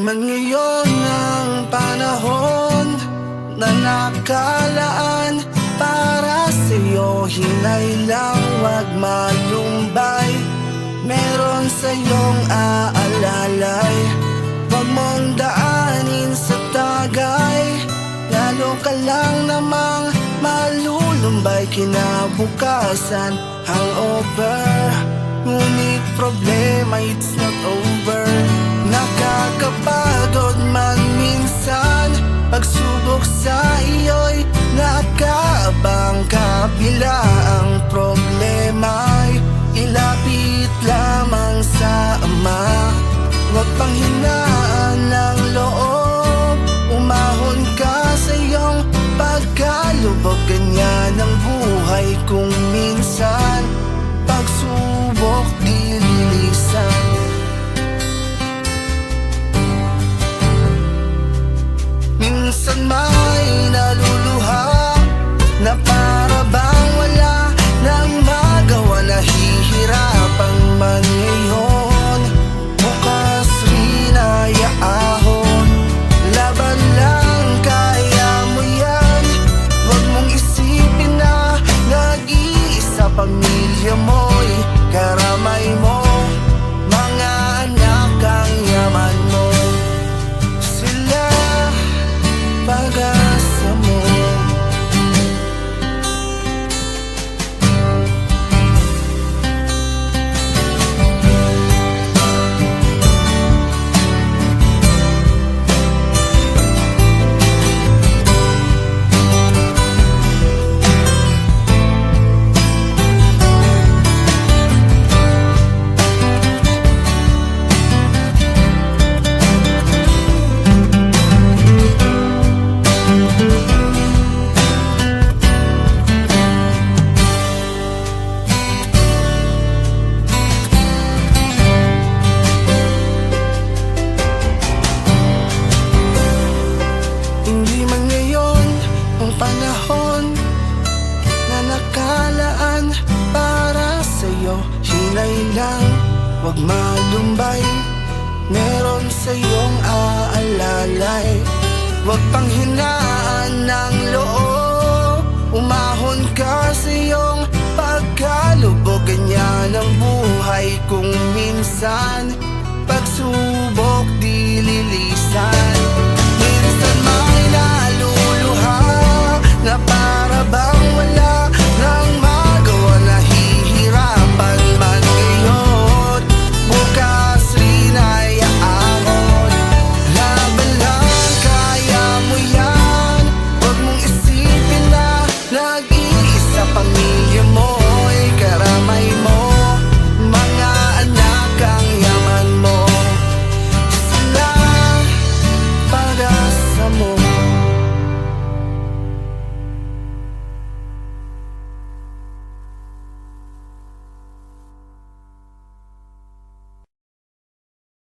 man ngayon ang panahon na nakalaan para sa'yo, hinay lang wag malumbay. Meron sa'yong aalalay, wag mong daanin sa tagay. Lalo ka lang namang malulumbay kinabukasan, hangover. Ngunit problema it's not over. Nakakapagod man minsan, pagsubok sa iyo'y nakaabang. Kabila ang problema'y ilapit lamang sa Ama. Huwag pang hinaan ng loob, umahon ka sa iyong pagkalubog. Ganyan ang buhay kung minsan pagsubok di lilisan. Minsan may naluluha na para bang wala nang magawa. Nahihirapan man ngayon, bukas rin ay aahon. Laban lang, kaya mo yan. Huwag mong isipin na nag-iisa pamilya mo'y karamay mo. Mga anak ang yaman mo, sila pag-asa mo. Hindi man ngayon ang panahon na nakalaan para sa'yo, hinay lang wag malumbay. Meron sa'yong aalalay, wag pang hinaan ng loob, umahon ka sa iyong pagkalubog. Ganyan ang buhay kung minsan pagsubok di lilisan.